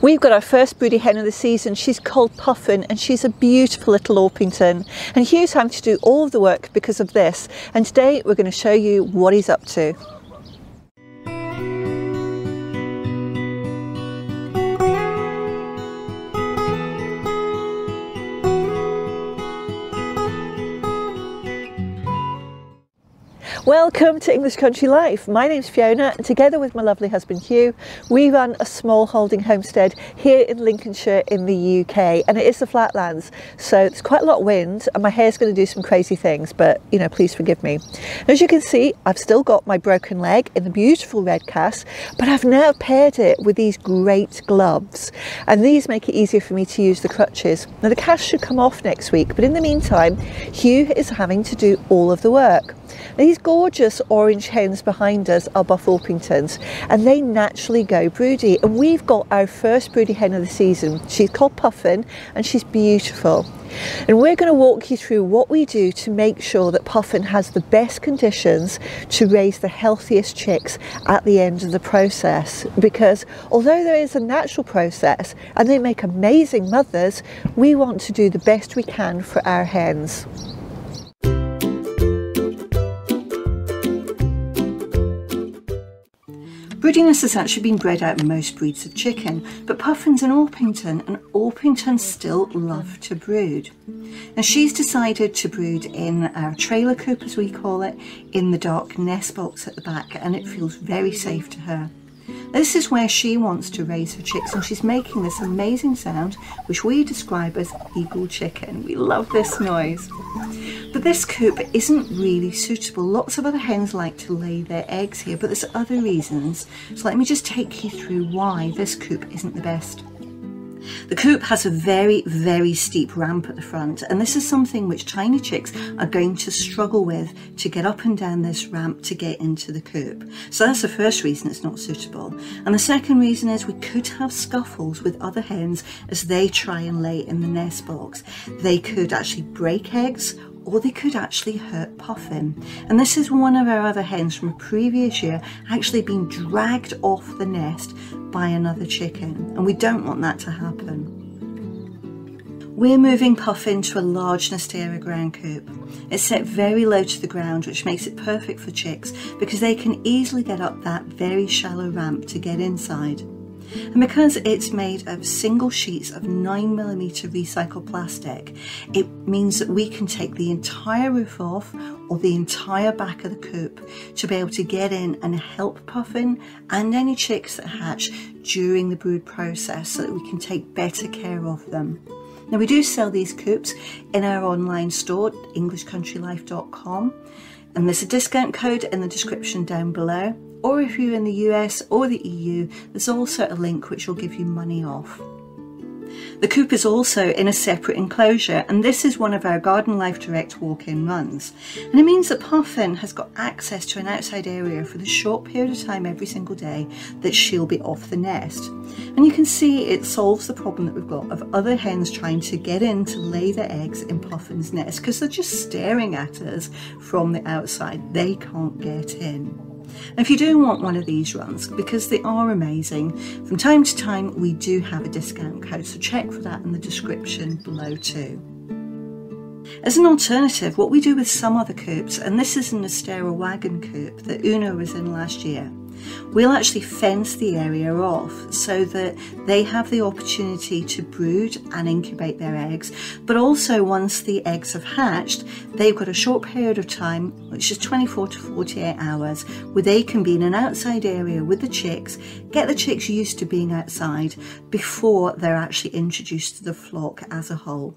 We've got our first broody hen of the season. She's called Puffin and she's a beautiful little Orpington. And Hugh's having to do all of the work because of this. And today we're going to show you what he's up to. Welcome to English Country Life. My name's Fiona and together with my lovely husband Hugh, we run a small holding homestead here in Lincolnshire in the UK, and it is the flatlands, so there's quite a lot of wind and my hair's going to do some crazy things, but you know, please forgive me. As you can see, I've still got my broken leg in the beautiful red cast, but I've now paired it with these great gloves, and these make it easier for me to use the crutches. Now the cast should come off next week, but in the meantime Hugh is having to do all of the work. These gorgeous orange hens behind us are Buff Orpingtons, and they naturally go broody, and we've got our first broody hen of the season. She's called Puffin and she's beautiful, and we're going to walk you through what we do to make sure that Puffin has the best conditions to raise the healthiest chicks at the end of the process, because although there is a natural process and they make amazing mothers, we want to do the best we can for our hens. Broodiness has actually been bred out in most breeds of chicken, but Puffin's an Orpington, and Orpingtons still love to brood. And she's decided to brood in our trailer coop, as we call it, in the dark nest box at the back, and it feels very safe to her. This is where she wants to raise her chicks, and she's making this amazing sound which we describe as eagle chicken. We love this noise. But this coop isn't really suitable. Lots of other hens like to lay their eggs here, but there's other reasons. So let me just take you through why this coop isn't the best. The coop has a very, very steep ramp at the front, and this is something which tiny chicks are going to struggle with, to get up and down this ramp to get into the coop. So that's the first reason it's not suitable. And the second reason is we could have scuffles with other hens as they try and lay in the nest box. They could actually break eggs, or they could actually hurt Puffin. And this is one of our other hens from a previous year actually being dragged off the nest by another chicken, and we don't want that to happen. We're moving Puffin to a large Nestera Ground Coop. It's set very low to the ground, which makes it perfect for chicks because they can easily get up that very shallow ramp to get inside. And because it's made of single sheets of 9mm recycled plastic, it means that we can take the entire roof off or the entire back of the coop to be able to get in and help Puffin and any chicks that hatch during the brood process, so that we can take better care of them. Now we do sell these coops in our online store, englishcountrylife.com, and there's a discount code in the description down below. Or if you're in the US or the EU, there's also a link which will give you money off. The coop is also in a separate enclosure, and this is one of our Garden Life Direct walk-in runs. And it means that Puffin has got access to an outside area for the short period of time every single day that she'll be off the nest. And you can see it solves the problem that we've got of other hens trying to get in to lay their eggs in Puffin's nest, because they're just staring at us from the outside. They can't get in. And if you do want one of these runs, because they are amazing, from time to time we do have a discount code, so check for that in the description below too. As an alternative, what we do with some other coops, and this is a Nestera wagon coop that Una was in last year, we'll actually fence the area off so that they have the opportunity to brood and incubate their eggs, but also once the eggs have hatched, they've got a short period of time, which is 24 to 48 hours, where they can be in an outside area with the chicks, get the chicks used to being outside before they're actually introduced to the flock as a whole.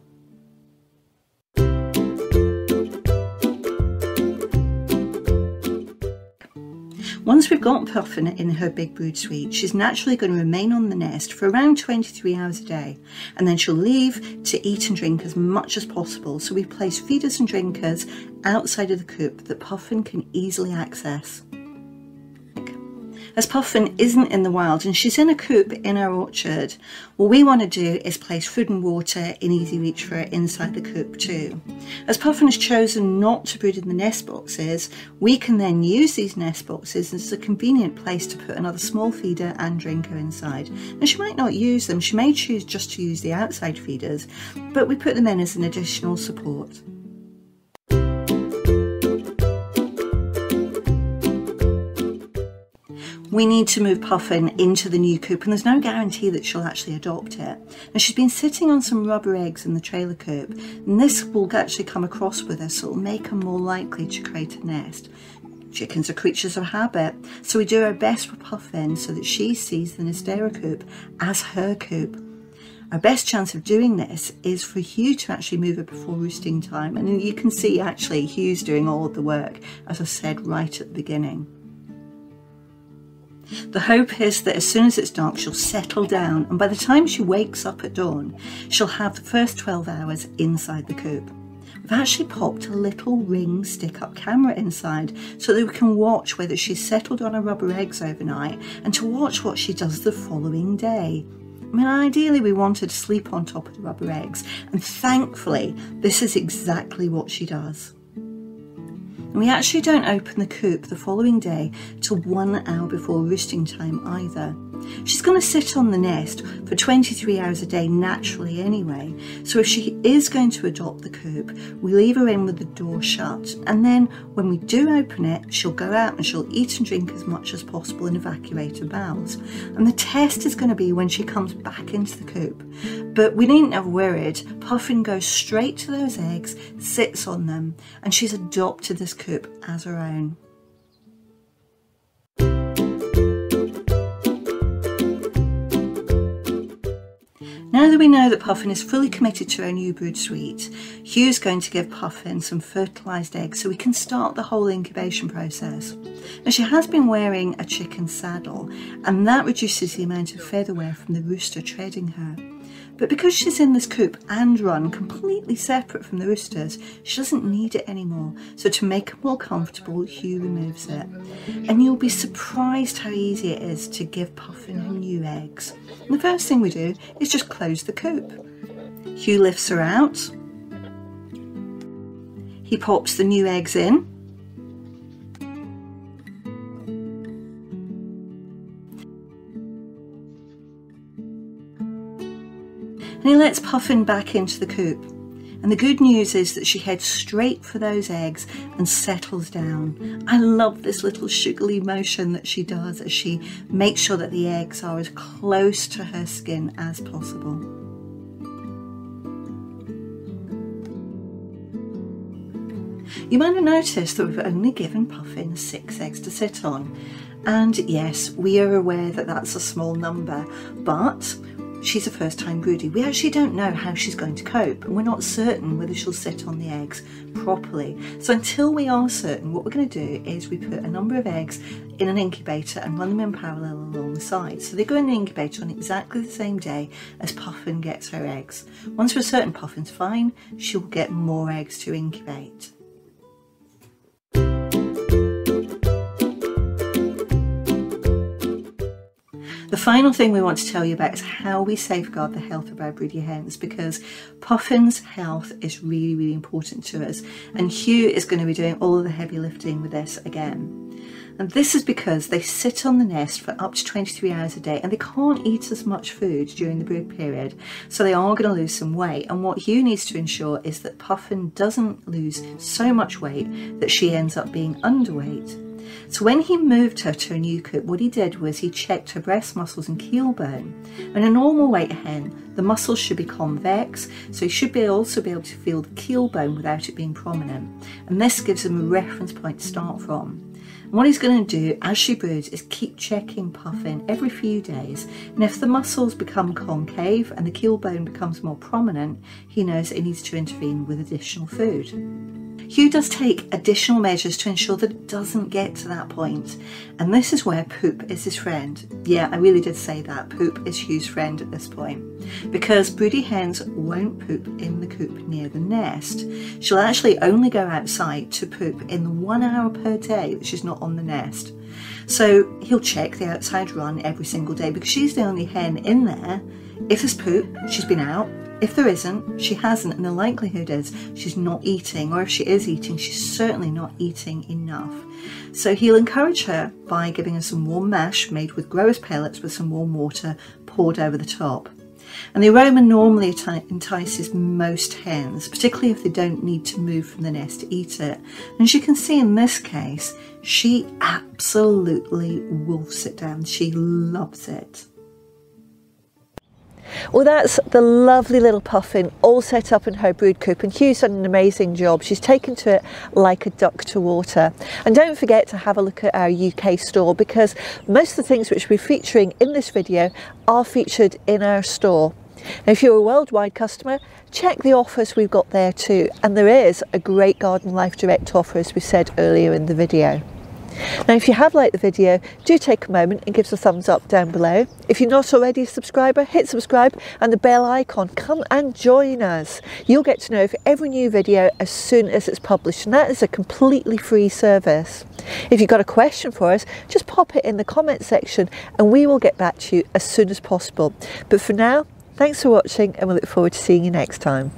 Once we've got Puffin in her big brood suite, she's naturally going to remain on the nest for around 23 hours a day, and then she'll leave to eat and drink as much as possible, so we place feeders and drinkers outside of the coop that Puffin can easily access. As Puffin isn't in the wild and she's in a coop in our orchard, what we want to do is place food and water in easy reach for her inside the coop too. As Puffin has chosen not to brood in the nest boxes, we can then use these nest boxes as a convenient place to put another small feeder and drinker inside. And she might not use them, she may choose just to use the outside feeders, but we put them in as an additional support. We need to move Puffin into the new coop and there's no guarantee that she'll actually adopt it. And she's been sitting on some rubber eggs in the trailer coop, and this will actually come across with her, so it'll make her more likely to create a nest. Chickens are creatures of habit, so we do our best for Puffin so that she sees the Nestera coop as her coop. Our best chance of doing this is for Hugh to actually move her before roosting time, and you can see actually Hugh's doing all of the work, as I said right at the beginning. The hope is that as soon as it's dark she'll settle down, and by the time she wakes up at dawn she'll have the first 12 hours inside the coop. We've actually popped a little ring stick-up camera inside so that we can watch whether she's settled on her rubber eggs overnight and to watch what she does the following day. I mean, ideally we want her to sleep on top of the rubber eggs, and thankfully this is exactly what she does. And we actually don't open the coop the following day till 1 hour before roosting time either. She's going to sit on the nest for 23 hours a day naturally anyway, so if she is going to adopt the coop, we leave her in with the door shut, and then when we do open it, she'll go out and she'll eat and drink as much as possible and evacuate her bowels. And the test is going to be when she comes back into the coop. But we needn't have worried. Puffin goes straight to those eggs, sits on them, and she's adopted this coop as her own. Now that we know that Puffin is fully committed to our new brood suite, Hugh's going to give Puffin some fertilised eggs so we can start the whole incubation process. Now, she has been wearing a chicken saddle, and that reduces the amount of feather wear from the rooster treading her. But because she's in this coop and run completely separate from the roosters, she doesn't need it anymore. So to make her more comfortable, Hugh removes it. And you'll be surprised how easy it is to give Puffin her new eggs. And the first thing we do is just close the coop. Hugh lifts her out. He pops the new eggs in. And he lets Puffin back into the coop. And the good news is that she heads straight for those eggs and settles down. I love this little sugary motion that she does as she makes sure that the eggs are as close to her skin as possible. You might have noticed that we've only given Puffin 6 eggs to sit on. And yes, we are aware that that's a small number, but she's a first-time broody. We actually don't know how she's going to cope, and we're not certain whether she'll sit on the eggs properly. So until we are certain, what we're going to do is we put a number of eggs in an incubator and run them in parallel along the side. So they go in the incubator on exactly the same day as Puffin gets her eggs. Once we're certain Puffin's fine, she'll get more eggs to incubate. The final thing we want to tell you about is how we safeguard the health of our broody hens, because Puffin's health is really, really important to us, and Hugh is going to be doing all of the heavy lifting with this again. And this is because they sit on the nest for up to 23 hours a day and they can't eat as much food during the brood period, so they are going to lose some weight. And what Hugh needs to ensure is that Puffin doesn't lose so much weight that she ends up being underweight. So when he moved her to a new coop, what he did was he checked her breast muscles and keel bone. In a normal weight hen, the muscles should be convex, so he should also be able to feel the keel bone without it being prominent. And this gives him a reference point to start from. And what he's going to do as she broods is keep checking Puffin every few days, and if the muscles become concave and the keel bone becomes more prominent, he knows that he needs to intervene with additional food. Hugh does take additional measures to ensure that it doesn't get to that point, and this is where poop is his friend. Yeah, I really did say that. Poop is Hugh's friend at this point, because broody hens won't poop in the coop near the nest. She'll actually only go outside to poop in the 1 hour per day that she's not on the nest. So he'll check the outside run every single day because she's the only hen in there. If there's poop, she's been out. If there isn't, she hasn't, and the likelihood is she's not eating, or if she is eating, she's certainly not eating enough. So he'll encourage her by giving her some warm mash made with growers' pellets with some warm water poured over the top. And the aroma normally entices most hens, particularly if they don't need to move from the nest to eat it. And as you can see in this case, she absolutely wolfs it down. She loves it. Well, that's the lovely little Puffin all set up in her brood coop, and Hugh's done an amazing job. She's taken to it like a duck to water. And don't forget to have a look at our UK store, because most of the things which we're featuring in this video are featured in our store. Now, if you're a worldwide customer, check the offers we've got there too, and there is a great Garden Life Direct offer, as we said earlier in the video. Now, if you have liked the video, do take a moment and give us a thumbs up down below. If you're not already a subscriber, hit subscribe and the bell icon. Come and join us. You'll get to know of every new video as soon as it's published, and that is a completely free service. If you've got a question for us, just pop it in the comment section and we will get back to you as soon as possible. But for now, thanks for watching, and we look forward to seeing you next time.